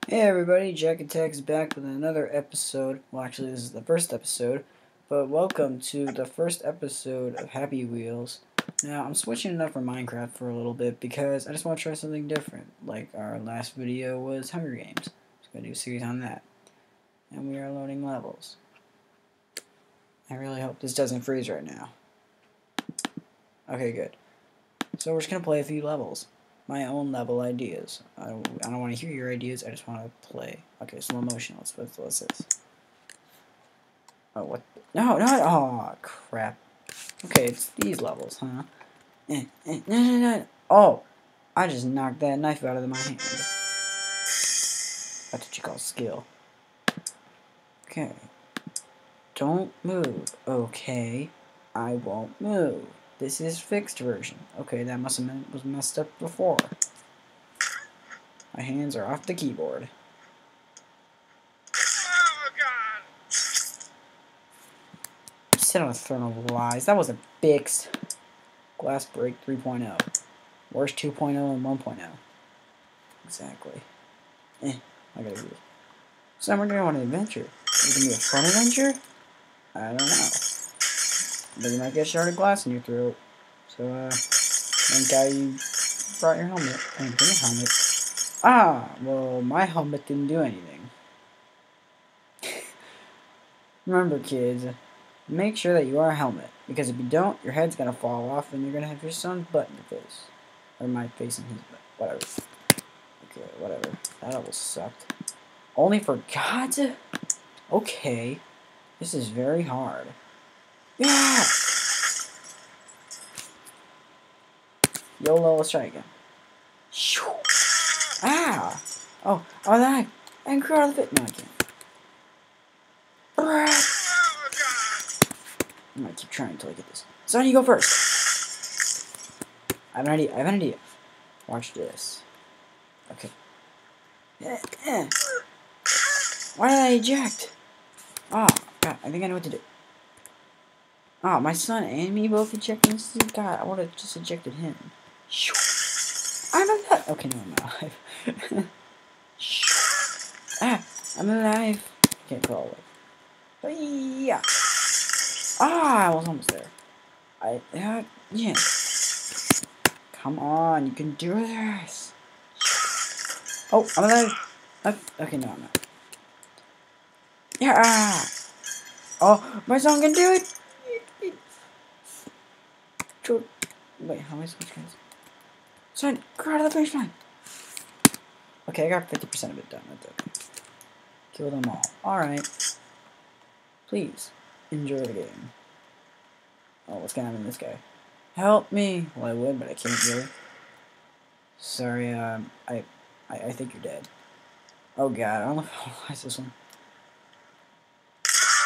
Hey everybody, Jack Attack's back with another episode. Well, actually, this is the first episode, but welcome to the first episode of Happywheels. Now, I'm switching it up for Minecraft for a little bit because I just want to try something different. Like our last video was Hunger Games. I'm going to do a series on that. And we are loading levels. I really hope this doesn't freeze right now. Okay, good. So we're just going to play a few levels. My own level ideas. I don't want to hear your ideas. I just want to play. Okay, slow motion. What's this? Oh, what? No, not. Oh, crap. Okay, it's these levels, huh? No. Oh, I just knocked that knife out of my hand. That's what you call skill. Okay. Don't move. Okay. I won't move. This is fixed version. Okay, that must have been was messed up before. My hands are off the keyboard. Oh, God. Sit on a throne of lies. That wasn't fixed. Glass break 3.0. Worst 2.0 and 1.0. Exactly. I gotta do it. So we're gonna go on an adventure. Is it gonna be a fun adventure? I don't know. But you might get sharded glass in your throat. So, thank God you brought your helmet. I didn't bring a helmet. Ah, well, my helmet didn't do anything. Remember, kids, make sure that you wear a helmet. Because if you don't, your head's gonna fall off and you're gonna have your son's butt in your face. Or my face in his butt. Whatever. Okay, whatever. That level sucked. Only for gods? Okay. This is very hard. Yeah! YOLO, let's try again. Ah! Oh, that! I can crawl out of it. No, I can't. I'm gonna keep trying until I get this. Son, you go first. I have an idea. Watch this. Okay. Why did I eject? Oh, God, I think I know what to do. Oh, my son and me both ejected. God, I would have just ejected him. I'm alive. Okay, no, I'm not alive. I'm alive. Can't crawl away. Yeah. I was almost there. Yeah. Come on, you can do this. Oh, I'm alive. Okay, no, I'm not. Yeah. Oh, my son can do it. Wait, how am I supposed to? Son, go out of the finish line. Okay, I got 50% of it done. That's okay. Kill them all. Alright. Please, enjoy the game. Oh, what's gonna happen to this guy? Help me! Well, I would, but I can't really. Sorry, I think you're dead. Oh god, I don't know how to this one.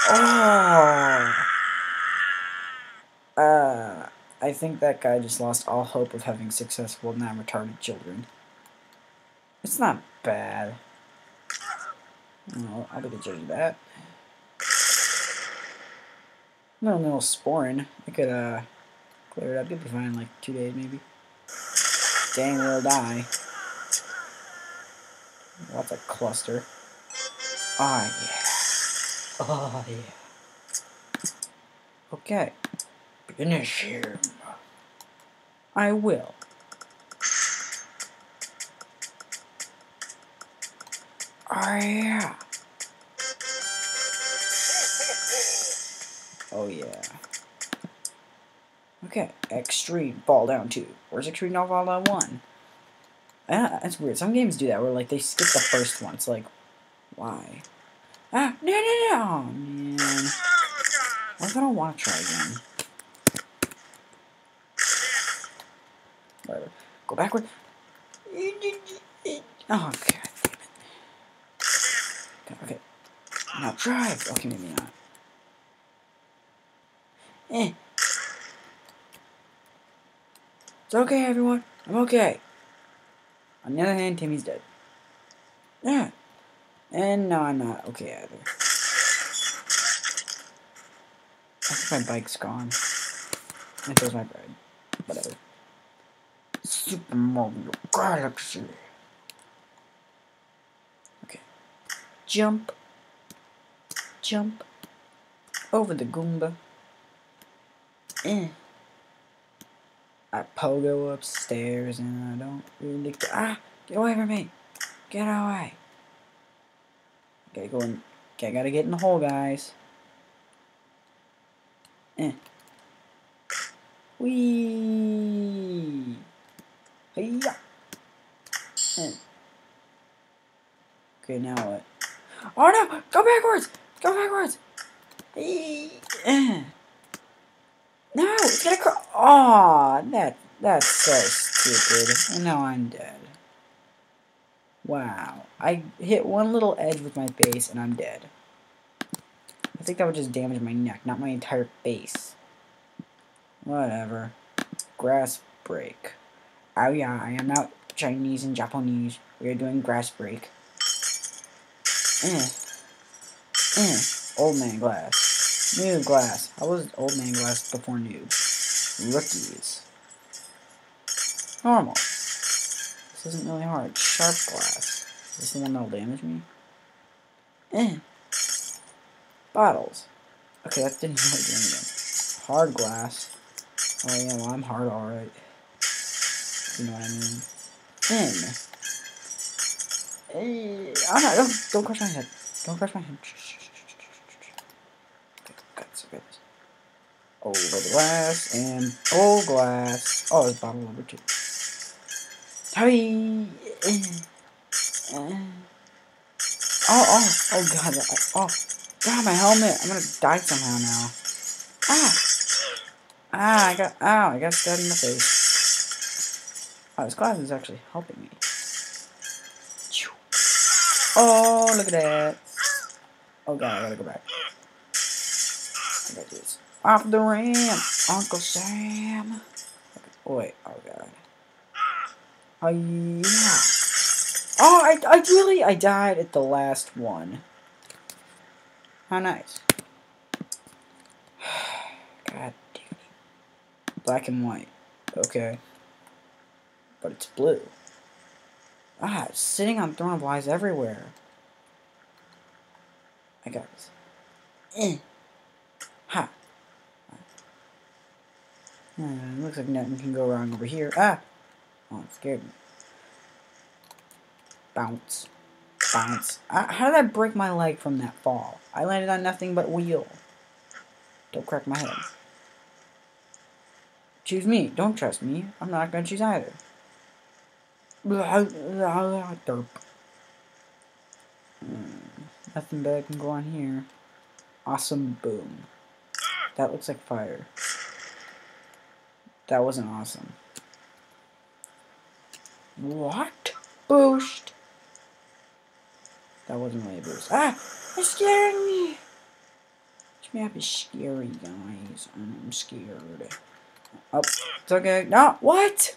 Oh! I think that guy just lost all hope of having successful non-retarded children. It's not bad. No, I'll be the judge of that. Little sporing. I could, clear it up. You'll be fine in like 2 days, maybe. Dang, we'll die. What's a cluster? Oh, yeah. Oh, yeah. Okay. Finish him. I will. Oh, yeah. Oh, yeah. Okay. Extreme Fall Down 2. Where's Extreme Fall Down 1? That's weird. Some games do that where, like, they skip the first one. It's like, why? No. Oh, man. I don't want to try again. Whatever. Go backward. Oh, God. Okay. Now drive. Okay, maybe not. It's okay, everyone. I'm okay. On the other hand, Timmy's dead. Yeah. And no, I'm not okay either. I think my bike's gone. And there's my bread. Whatever. Super Mario Galaxy. Okay. Jump. Jump. Over the Goomba. I pogo upstairs and I don't really get away from me. Get away. Okay, gotta get in the hole, guys. Whee! Hiya! Okay, now what? Oh no! Go backwards! Go backwards! No! It's gonna crash! Aw, that's so stupid. And now I'm dead. Wow. I hit one little edge with my base and I'm dead. I think that would just damage my neck, not my entire face. Whatever. Grass break. Oh yeah, I am not Chinese and Japanese. We are doing grass break. Old man glass. New glass. How was old man glass before new? Rookies. Normal. This isn't really hard. Sharp glass. Is this the one that'll damage me? Bottles. Okay, that didn't really do anything. Hard glass. Oh yeah, well I'm hard alright. You know what I mean? Thin. Oh no, don't crush my head. Don't crush my head. Okay. Over the glass and full glass. Oh, there's bottle number 2. Hurry! Oh god, god, my helmet. I'm gonna die somehow now. I got stabbed in the face. Oh, this glass is actually helping me. Oh, look at that. Oh god, I gotta go back. I gotta do this. Off the ramp, Uncle Sam. Okay. Oh wait, oh god. Oh yeah. Oh, I died at the last one. How nice. God damn it. Black and white. Okay. But it's blue. It's sitting on throne of lies everywhere. I got this. Ha. Looks like nothing can go wrong over here. Oh, it scared me. Bounce. Bounce. How did I break my leg from that fall? I landed on nothing but wheel. Don't crack my head. Choose me. Don't trust me. I'm not gonna choose either. Derp. Nothing bad can go on here. Awesome boom. That looks like fire. That wasn't awesome. What? Boost. That wasn't really a boost. It's scaring me. It's me be scary, guys. I'm scared. Oh, it's okay. No, what?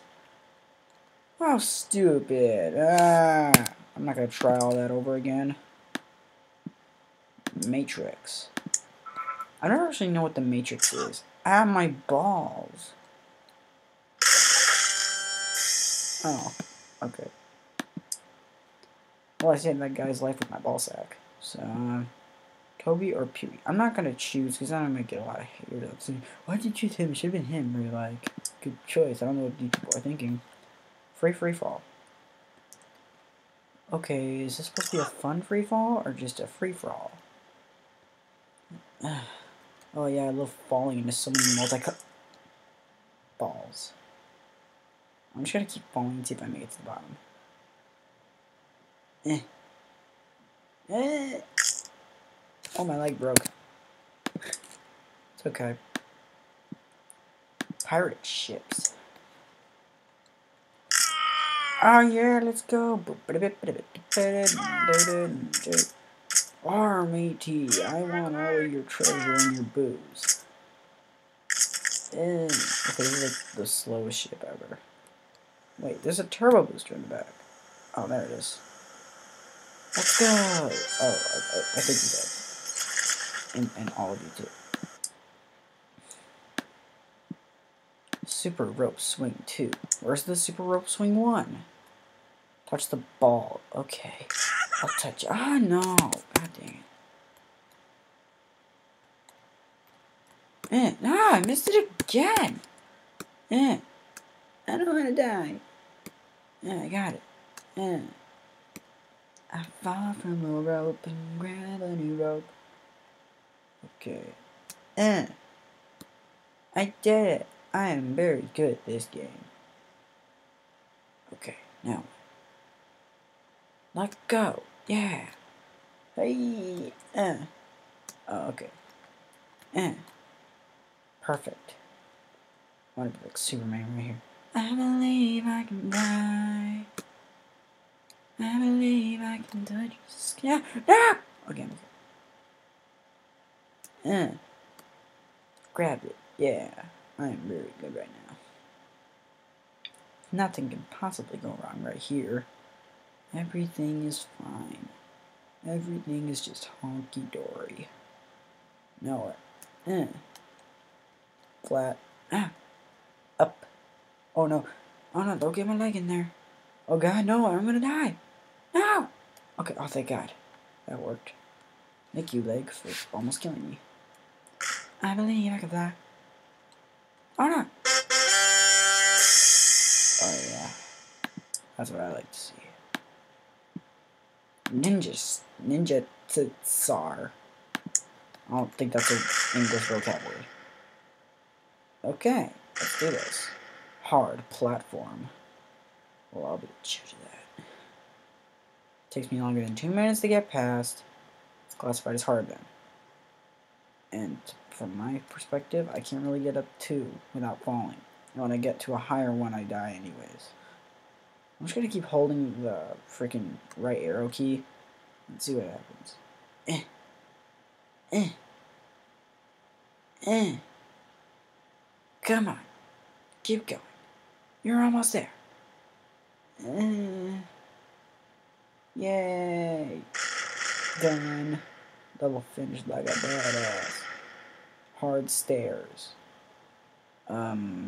How stupid. I'm not gonna try all that over again. Matrix. I don't actually know what the Matrix is. My balls. Oh, okay. Well, I saved that guy's life with my ball sack. So, Toby or Pewee? I'm not gonna choose because I'm gonna get a lot of haters. Why did you choose him? It should have been him. Or you're like, good choice. I don't know what you people are thinking. Free fall. Okay, is this supposed to be a fun free fall or just a free for all? Oh yeah, I love falling into so many balls. I'm just gonna keep falling and see if I make it to the bottom. Oh, my leg broke. It's okay. Pirate ships. Oh yeah, let's go. Army I want all of your treasure and your booze. Okay, this is like the slowest ship ever. Wait, there's a turbo booster in the back. Oh, there it is. Let's go! Oh, I think you did. And all of you too. Super rope swing 2. Where's the super rope swing 1? Touch the ball. Okay. I'll touch it. Oh, no. God dang it. No, I missed it again. I don't want to die. I got it. I fall from a rope and grab a new rope. Okay. I did it. I am very good at this game. Okay, now. Let go. Yeah. Hey. Oh, okay. Perfect. I want to be like Superman right here. I believe I can fly. I believe I can touch your skin. Ah! Okay. Grabbed it. Yeah. I am very good right now. Nothing can possibly go wrong right here. Everything is fine. Everything is just honky-dory. Now what? Flat. Up. Oh no. Oh no, don't get my leg in there. Oh god, no, I'm gonna die. No! Okay, oh thank god. That worked. Thank you, leg, for almost killing me. I believe I can fly. Oh no! Oh yeah. That's what I like to see. Ninja tsar. I don't think that's an English vocabulary. Okay, let's do this. Hard platform. Well, I'll be the judge of that. Takes me longer than 2 minutes to get past. It's classified as hard then. And from my perspective, I can't really get up 2 without falling. And when I get to a higher one, I die anyways. I'm just gonna keep holding the freaking right arrow key and see what happens. Come on. Keep going. You're almost there. Yay. Done. Level finished like a badass. Hard stairs. I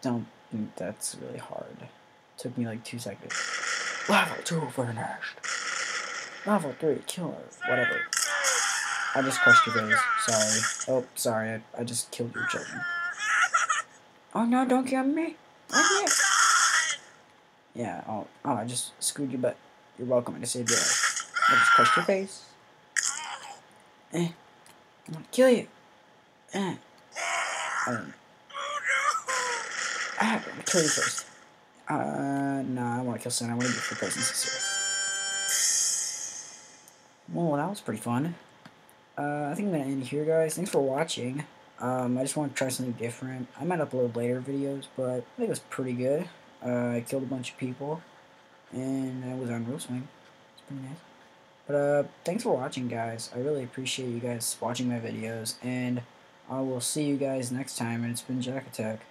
don't think that's really hard. Took me like 2 seconds. Level 2 finished. Level 3 killer. Whatever. I just crushed your face. Sorry. Oh, sorry. I just killed your children. Oh no, don't kill me. Yeah, oh, I just screwed your butt. You're welcome. I just saved your life. I just crushed your face. I'm gonna kill you. I'm gonna kill you first. No, I don't want to kill Santa. I want to do it for presents this year. Well, that was pretty fun. I think I'm gonna end here, guys. Thanks for watching. I just want to try something different. I might upload later videos, but I think it was pretty good. I killed a bunch of people, and I was on Real Swing. It's pretty nice. But thanks for watching, guys. I really appreciate you guys watching my videos, and I will see you guys next time. And it's been Jack Attack.